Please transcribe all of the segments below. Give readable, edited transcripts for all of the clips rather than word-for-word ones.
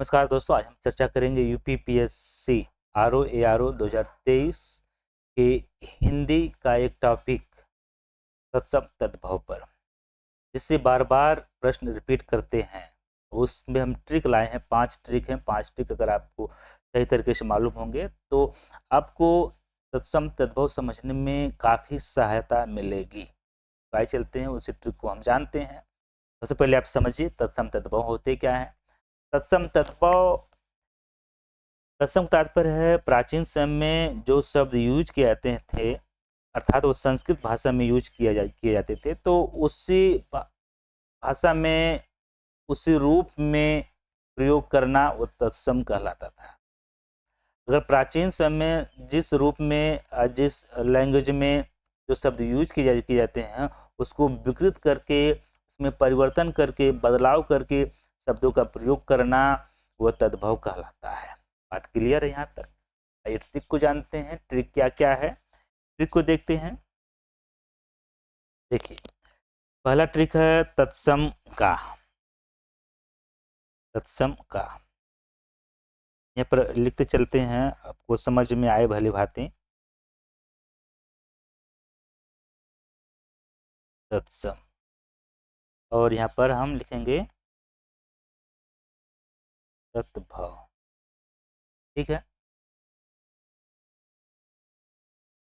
नमस्कार दोस्तों, आज हम चर्चा करेंगे यूपीपीएससी आरओ 2023 के हिंदी का एक टॉपिक तत्सम तद्भव पर, जिससे बार बार प्रश्न रिपीट करते हैं। उसमें हम ट्रिक लाए हैं, 5 ट्रिक हैं। 5 ट्रिक अगर आपको सही तरीके से मालूम होंगे तो आपको तत्सम तद्भव समझने में काफ़ी सहायता मिलेगी। तो आइए चलते हैं, उसी ट्रिक को हम जानते हैं। सबसे पहले आप समझिए तत्सम तद्भव होते क्या है। तत्सम तद्भव तत्सम तात्पर्य है प्राचीन समय में जो शब्द यूज किए जाते थे, अर्थात वो संस्कृत भाषा में यूज किए जाते थे, तो उसी भाषा में उसी रूप में प्रयोग करना वो तत्सम कहलाता था। अगर प्राचीन समय में जिस रूप में जिस लैंग्वेज में जो शब्द यूज किए जाते हैं, उसको विकृत करके, उसमें परिवर्तन करके, बदलाव करके शब्दों का प्रयोग करना वह तद्भव कहलाता है। बात क्लियर है यहाँ तक? आइए ट्रिक को जानते हैं। ट्रिक क्या क्या है, ट्रिक को देखते हैं। देखिए, पहला ट्रिक है तत्सम का। तत्सम का यहाँ पर लिखते चलते हैं, आपको समझ में आए भली भांति। तत्सम, और यहाँ पर हम लिखेंगे तद्भव। ठीक है,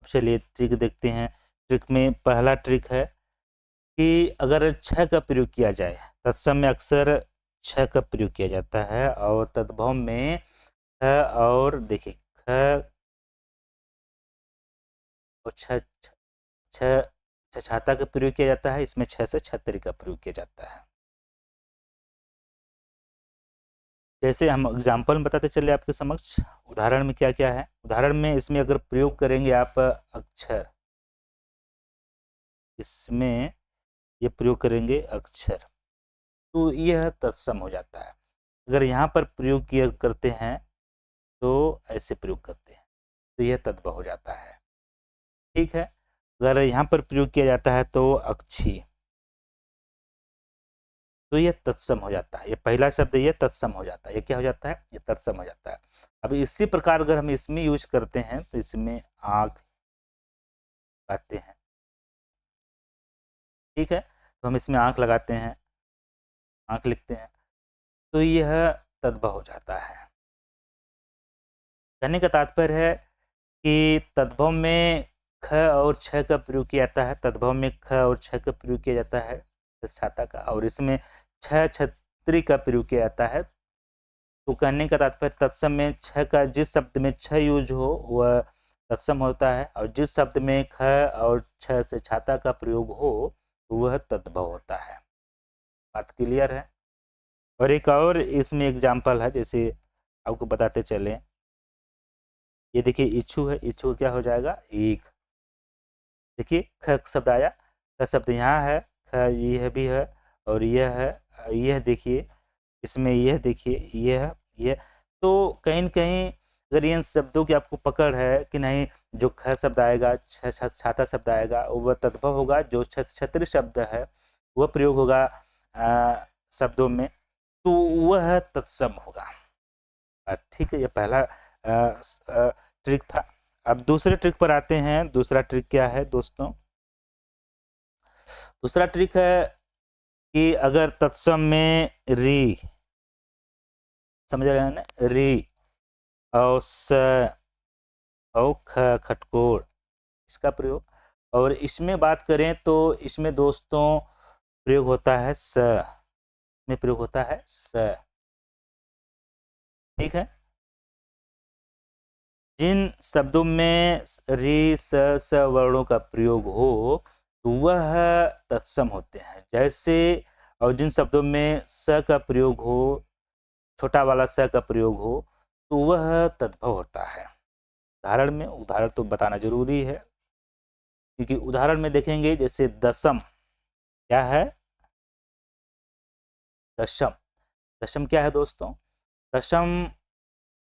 चलिए ट्रिक देखते हैं। ट्रिक में पहला ट्रिक है कि अगर छ का प्रयोग किया जाए, तत्सम में अक्सर छ का प्रयोग किया जाता है, और तद्भव में ख, और देखिए ख और छ छ छछाता का प्रयोग किया जाता है। इसमें छ से छतरी का प्रयोग किया जाता है। जैसे हम एग्जाम्पल में बताते चले आपके समक्ष, उदाहरण में क्या क्या है। उदाहरण में इसमें अगर प्रयोग करेंगे आप अक्षर, इसमें ये प्रयोग करेंगे अक्षर, तो यह तत्सम हो जाता है। अगर यहाँ पर प्रयोग किया करते हैं तो ऐसे प्रयोग करते हैं, तो यह तद्भव हो जाता है। ठीक है, अगर यहाँ पर प्रयोग किया जाता है तो अक्षी, तो यह तत्सम हो जाता है। ये पहला शब्द ये तत्सम हो जाता है। ये क्या हो जाता है? ये तत्सम हो जाता है। अब इसी प्रकार अगर हम इसमें यूज करते हैं तो इसमें आँख लगाते हैं। ठीक है, तो हम इसमें आँख लगाते हैं, आँख लिखते हैं, तो यह तद्भव हो जाता है। कहने का तात्पर्य है कि तद्भव में ख और छ का प्रयोग किया जाता है। तद्भव में ख और छ का प्रयोग किया जाता है छाता का, और इसमें छ छतरी का प्रयोग किया जाता है। तो कहने का तात्पर्य तत्सम में छ का, जिस शब्द में छ यूज हो वह तत्सम होता है, और जिस शब्द में ख और छ से छाता का प्रयोग हो वह तद्भव होता है। बात क्लियर है? और एक और इसमें एग्जाम्पल है, जैसे आपको बताते चले। ये देखिए इच्छु है, इच्छु क्या हो जाएगा? एक। देखिए ख शब्द आया, ख शब्द यहाँ है, ख यह भी है, और यह है, यह देखिए, इसमें यह देखिए, यह। तो कहीं न कहीं अगर इन शब्दों की आपको पकड़ है कि नहीं, जो ख शब्द आएगा, छाता शब्द आएगा, वह तद्भव होगा। जो छतरी शब्द है वह प्रयोग होगा शब्दों में, तो वह तत्सम होगा। ठीक है, ये पहला ट्रिक था। अब दूसरे ट्रिक पर आते हैं। दूसरा ट्रिक क्या है दोस्तों? दूसरा ट्रिक है कि अगर तत्सम में री, समझ रहे हैं ना, री और स और ख, खटकोड़, इसका प्रयोग, और इसमें बात करें तो इसमें दोस्तों प्रयोग होता है स, में प्रयोग होता है स। ठीक है, जिन शब्दों में री स वर्णों का प्रयोग हो तो वह तत्सम होते हैं। जैसे, और जिन शब्दों में स का प्रयोग हो, छोटा वाला स का प्रयोग हो, तो वह तद्भव होता है। उदाहरण में, उदाहरण तो बताना जरूरी है, क्योंकि उदाहरण में देखेंगे जैसे दशम, क्या है? दशम। दशम क्या है दोस्तों? दशम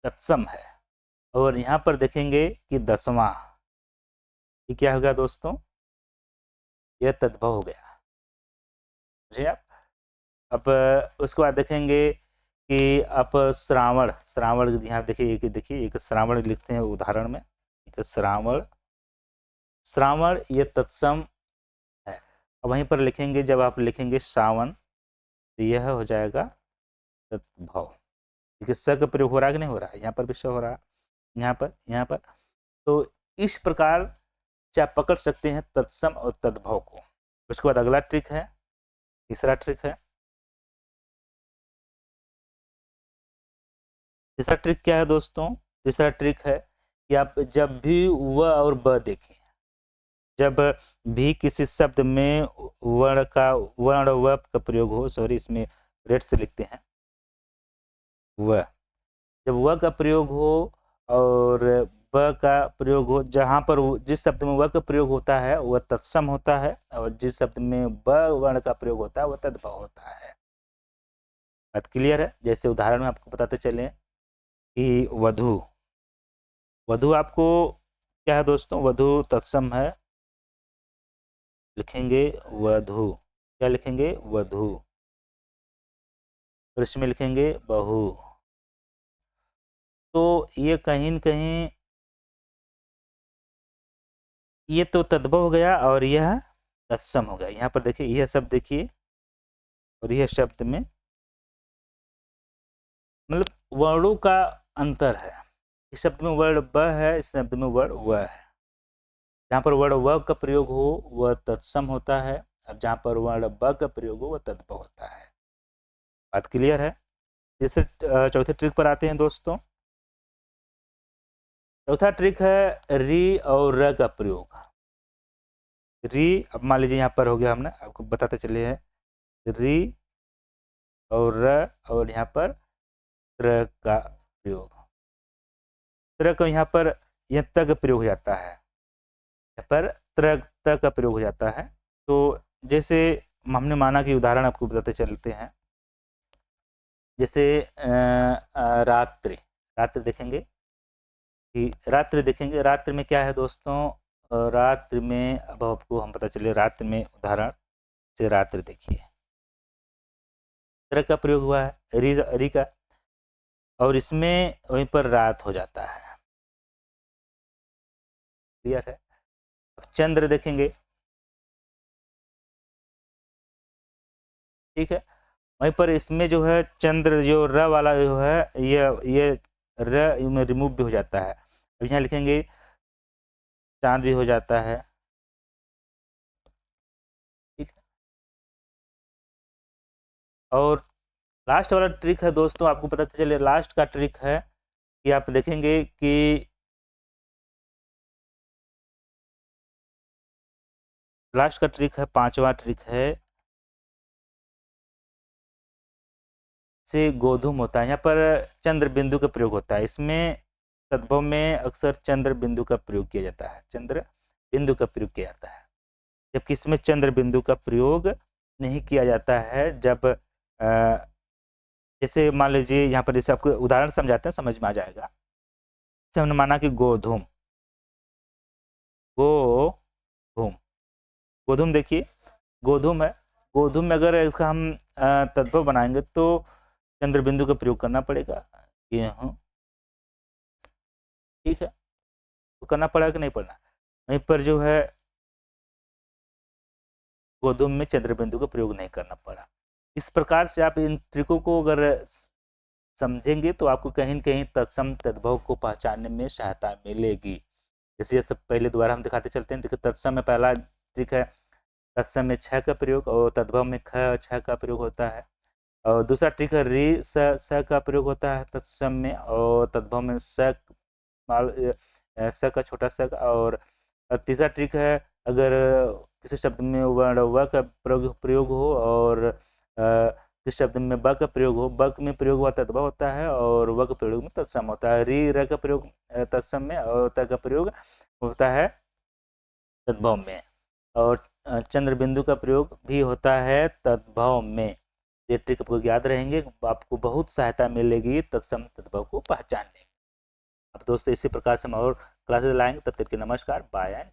तत्सम है। और यहाँ पर देखेंगे कि दसवां, ये क्या हो गया दोस्तों? यह तद्भव हो गया। समझे आप? अब उसके बाद देखेंगे कि आप श्रावण, श्रावण यहाँ देखिए एक श्रावण लिखते हैं उदाहरण में, एक श्रावण, श्रावण ये तत्सम है। अब वहीं पर लिखेंगे, जब आप लिखेंगे श्रावण तो यह हो जाएगा तद्भव। देखिए स का प्रयोग हो रहा है कि नहीं हो रहा है, यहाँ पर भी स हो रहा है, यहाँ पर। तो इस प्रकार से आप पकड़ सकते हैं तत्सम और तद्भव को। उसके बाद अगला ट्रिक है, तीसरा ट्रिक है। तीसरा ट्रिक क्या है दोस्तों? तीसरा ट्रिक है कि आप जब भी व और ब देखें, जब भी किसी शब्द में वर्ण व का प्रयोग हो, सॉरी इसमें रेड से लिखते हैं व, जब व का प्रयोग हो और ब का प्रयोग हो, जहाँ पर जिस शब्द में व का प्रयोग होता है वह तत्सम होता है, और जिस शब्द में ब वर्ण का प्रयोग होता है वह तद्भव होता है। बात क्लियर है? जैसे उदाहरण में आपको बताते चले कि वधु, वधु आपको क्या है दोस्तों? वधु तत्सम है, लिखेंगे वधु, क्या लिखेंगे? वधु। और इसमें लिखेंगे बहु। तो ये कहीं न कहीं ये तो तद्भव हो गया और यह तत्सम हो गया। यहाँ पर देखिए यह शब्द देखिए, और यह शब्द में मतलब वर्णों का अंतर है। इस शब्द में वर्ण ब है, इस शब्द में वर्ण व है। जहाँ पर वर्ण व का प्रयोग हो वह तत्सम होता है, अब जहाँ पर वर्ण ब का प्रयोग हो वह तद्भव होता है। बात क्लियर है? जैसे चौथे ट्रिक पर आते हैं दोस्तों। चौथा ट्रिक है री और र का प्रयोग। री, अब मान लीजिए यहाँ पर हो गया, हमने आपको बताते चले हैं री और र, और यहाँ पर त्र का प्रयोग। त्र का यहाँ पर यह त का प्रयोग हो जाता है, यहाँ पर त का प्रयोग हो जाता है। तो जैसे हमने माना कि उदाहरण आपको बताते चलते हैं, जैसे रात्रि, रात्रि देखेंगे कि रात्रि देखेंगे, रात्रि में क्या है दोस्तों? रात्रि में अब आपको हम पता चले, रात्रि में उदाहरण से रात्रि देखिए, त्र का प्रयोग हुआ है री का, और इसमें वहीं पर रात हो जाता है। क्लियर है? अब चंद्र देखेंगे, ठीक है, वहीं पर इसमें जो है चंद्र, जो र वाला जो है ये र में रिमूव भी हो जाता है। अब यहाँ लिखेंगे चांद भी हो जाता है, ठीक है। और लास्ट वाला ट्रिक है दोस्तों, आपको पता चले लास्ट का ट्रिक है कि आप देखेंगे कि लास्ट का ट्रिक है, पांचवा ट्रिक है, से गोधूम होता है। यहाँ पर चंद्र बिंदु का प्रयोग होता है, इसमें तद्भव में अक्सर चंद्र बिंदु का प्रयोग किया जाता है, चंद्र बिंदु का प्रयोग किया जाता है, जबकि इसमें चंद्र बिंदु का प्रयोग नहीं किया जाता है। जब जैसे मान लीजिए यहाँ पर, जैसे आपको उदाहरण समझाते हैं, समझ में आ जाएगा। जैसे हमने माना कि गोधूम, गोधूम, गोधूम देखिए गोधूम है, गोधूम में अगर इसका हम तद्भव बनाएंगे तो चंद्र बिंदु का प्रयोग करना पड़ेगा, गेहूं, ठीक है, तो करना पड़ा कि नहीं पड़ना? वहीं पर जो है गोधूम में चंद्र बिंदु का प्रयोग नहीं करना पड़ा। इस प्रकार से आप इन ट्रिकों को अगर समझेंगे तो आपको कहीं न कहीं तत्सम तद्भव को पहचानने में सहायता मिलेगी। जैसे ये सब पहले दोबारा हम दिखाते चलते हैं। देखिए तत्सम में पहला ट्रिक है, तत्सम में छ का प्रयोग, और तद्भव में ख छ का प्रयोग होता है। और दूसरा ट्रिक है री स का प्रयोग होता है तत्सम में, और तद्भव में स का छोटा स। और तीसरा ट्रिक है, अगर किसी शब्द में वर्ण व का प्रयोग हो और किस शब्द में ब का प्रयोग हो, ब में प्रयोग हुआ तद्भव होता है और व का प्रयोग में तत्सम होता है। री र का प्रयोग तत्सम में और त का प्रयोग होता है तद्भव में, और चंद्र बिंदु का प्रयोग भी होता है तद्भव में। ये ट्रिक आपको याद रहेंगे, आपको बहुत सहायता मिलेगी तत्सम तद्भव को पहचानने। अब दोस्तों इसी प्रकार से हम और क्लासेस लाएंगे, तब तक के नमस्कार, बाय एंड